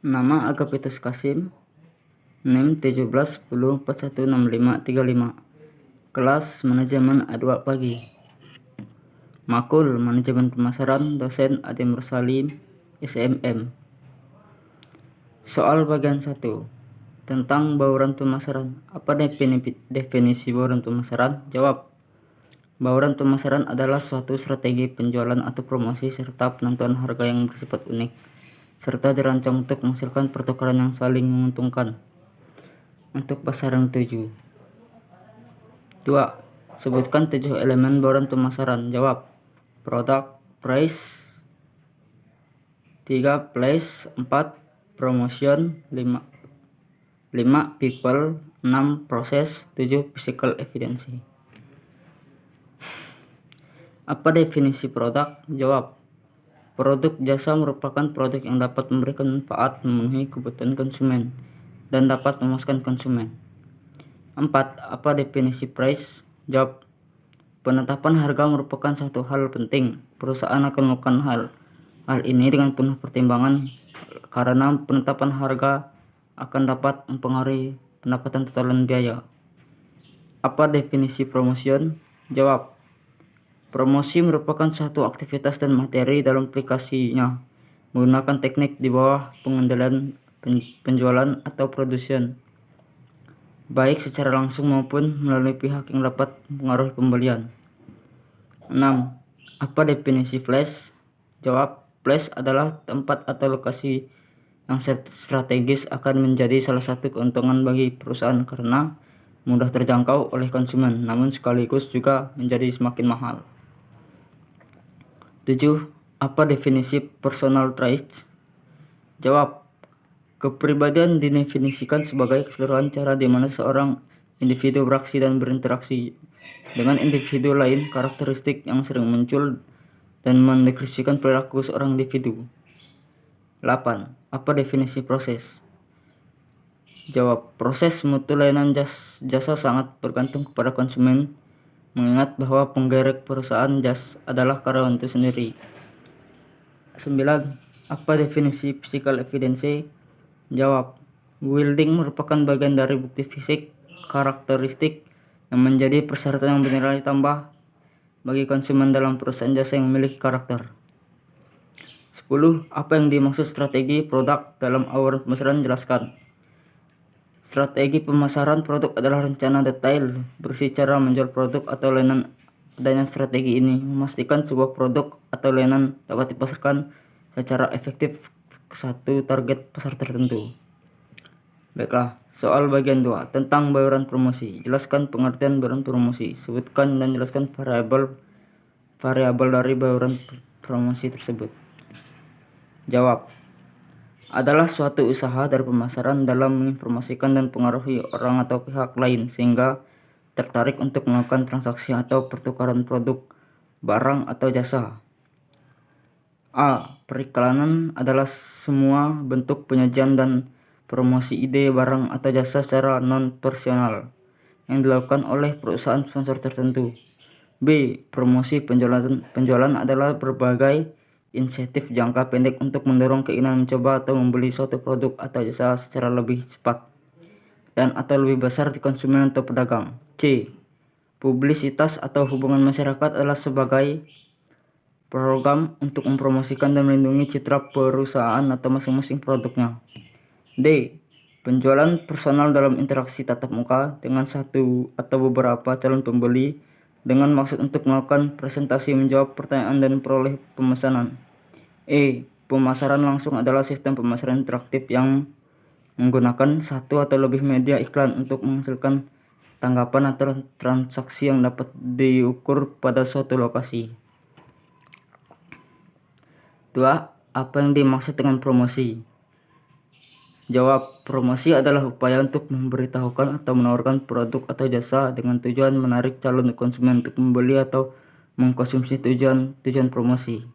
Nama Agapetus Kasim, NIM 1710416535, kelas manajemen A2 pagi. Makul manajemen pemasaran, dosen Ade Mursalim, SMM. Soal bagian 1 tentang bauran pemasaran. Apa definisi bauran pemasaran? Jawab. Bauran pemasaran adalah suatu strategi penjualan atau promosi serta penentuan harga yang bersifat unik, serta dirancang untuk menghasilkan pertukaran yang saling menguntungkan. Untuk pasaran 7. 2. Sebutkan 7 elemen bauran pemasaran. Jawab. Product, price. 3. Place. 4. Promotion. 5. People. 6. Proses. 7. Physical evidence. Apa definisi produk? Jawab. Produk jasa merupakan produk yang dapat memberikan manfaat, memenuhi kebutuhan konsumen, dan dapat memuaskan konsumen. 4. Apa definisi price? Jawab. Penetapan harga merupakan satu hal penting. Perusahaan akan melakukan hal ini dengan penuh pertimbangan karena penetapan harga akan dapat mempengaruhi pendapatan total dan biaya. Apa definisi promotion? Jawab. Promosi merupakan suatu aktivitas dan materi dalam aplikasinya menggunakan teknik di bawah pengendalian penjualan atau produsen, baik secara langsung maupun melalui pihak yang dapat mempengaruhi pembelian. 6. Apa definisi flash? Jawab. Flash adalah tempat atau lokasi yang strategis akan menjadi salah satu keuntungan bagi perusahaan karena mudah terjangkau oleh konsumen, namun sekaligus juga menjadi semakin mahal. 7. Apa definisi personal traits? Jawab. Kepribadian didefinisikan sebagai keseluruhan cara di mana seorang individu beraksi dan berinteraksi dengan individu lain, karakteristik yang sering muncul dan mendeskripsikan perilaku seorang individu. 8. Apa definisi proses? Jawab. Proses mutu layanan jasa sangat bergantung kepada konsumen, mengingat bahwa penggerak perusahaan jasa adalah karyawan itu sendiri. 9. Apa definisi physical evidence? Jawab. Wielding merupakan bagian dari bukti fisik karakteristik yang menjadi persyaratan yang bernilai tambah bagi konsumen dalam perusahaan jasa yang memiliki karakter. 10. Apa yang dimaksud strategi produk dalam awal pemasaran? Jelaskan. Strategi pemasaran produk adalah rencana detail berisi cara menjual produk atau layanan. Adanya strategi ini memastikan sebuah produk atau layanan dapat dipasarkan secara efektif ke satu target pasar tertentu. Baiklah, soal bagian 2 tentang bauran promosi. Jelaskan pengertian bauran promosi. Sebutkan dan jelaskan variabel dari bauran promosi tersebut. Jawab. Adalah suatu usaha dari pemasaran dalam menginformasikan dan pengaruhi orang atau pihak lain sehingga tertarik untuk melakukan transaksi atau pertukaran produk, barang, atau jasa. A. Periklanan adalah semua bentuk penyajian dan promosi ide, barang, atau jasa secara non-personal yang dilakukan oleh perusahaan sponsor tertentu. B. Promosi penjualan adalah berbagai insentif jangka pendek untuk mendorong keinginan mencoba atau membeli suatu produk atau jasa secara lebih cepat dan atau lebih besar di konsumen atau pedagang. C. Publisitas atau hubungan masyarakat adalah sebagai program untuk mempromosikan dan melindungi citra perusahaan atau masing-masing produknya. D. Penjualan personal dalam interaksi tatap muka dengan satu atau beberapa calon pembeli dengan maksud untuk melakukan presentasi, menjawab pertanyaan, dan memperoleh pemesanan. E. Pemasaran langsung adalah sistem pemasaran interaktif yang menggunakan satu atau lebih media iklan untuk menghasilkan tanggapan atau transaksi yang dapat diukur pada suatu lokasi. 2. Apa yang dimaksud dengan promosi? Jawab. Promosi adalah upaya untuk memberitahukan atau menawarkan produk atau jasa dengan tujuan menarik calon konsumen untuk membeli atau mengkonsumsi. Tujuan promosi.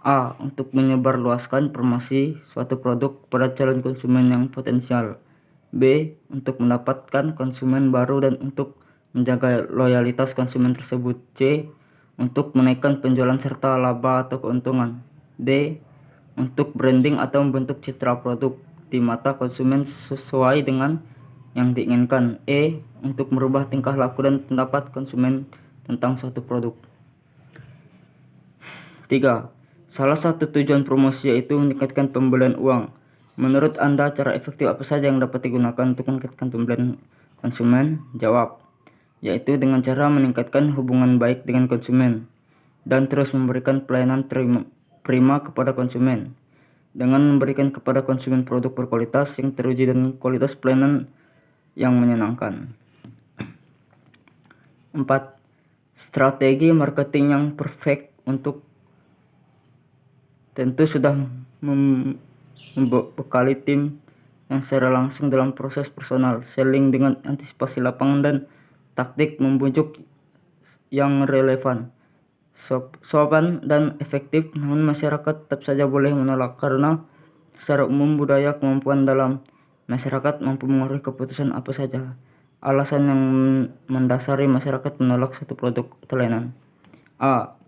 A. Untuk menyebarluaskan promosi suatu produk pada calon konsumen yang potensial. B. Untuk mendapatkan konsumen baru dan untuk menjaga loyalitas konsumen tersebut. C. Untuk menaikkan penjualan serta laba atau keuntungan. D. Untuk branding atau membentuk citra produk. di mata konsumen sesuai dengan yang diinginkan. Untuk merubah tingkah laku dan pendapat konsumen tentang suatu produk. 3. Salah satu tujuan promosi yaitu meningkatkan pembelian uang. Menurut Anda, cara efektif apa saja yang dapat digunakan untuk meningkatkan pembelian konsumen? Jawab, yaitu dengan cara meningkatkan hubungan baik dengan konsumen dan terus memberikan pelayanan prima kepada konsumen. Dengan memberikan kepada konsumen produk berkualitas yang teruji dan kualitas pelayanan yang menyenangkan. 4. Strategi marketing yang perfect untuk tentu sudah membekali tim yang secara langsung dalam proses personal selling dengan antisipasi lapangan dan taktik membujuk yang relevan, sopan dan efektif. Namun masyarakat tetap saja boleh menolak karena secara umum budaya kemampuan dalam masyarakat mampu mengaruhi keputusan apa saja. Alasan yang mendasari masyarakat menolak suatu produk atau layanan. A.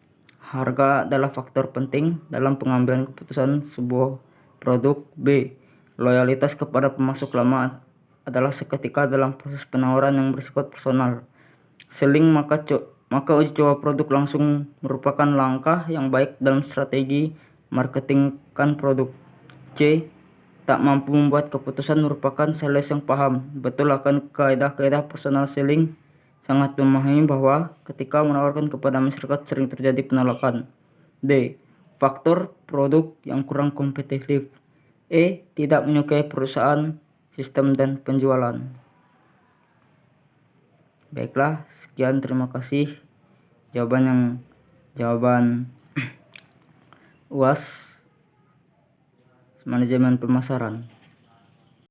Harga adalah faktor penting dalam pengambilan keputusan sebuah produk. B. Loyalitas kepada pemasok lama adalah seketika dalam proses penawaran yang bersifat personal. Selling maka uji coba produk langsung merupakan langkah yang baik dalam strategi marketingkan produk. C. Tak mampu membuat keputusan merupakan sales yang paham betul akan kaidah-kaidah personal selling, sangat memahami bahwa ketika menawarkan kepada masyarakat sering terjadi penolakan. D. Faktor produk yang kurang kompetitif. Tidak menyukai perusahaan, sistem, dan penjualan. Baiklah, sekian, terima kasih. Jawaban UAS manajemen pemasaran.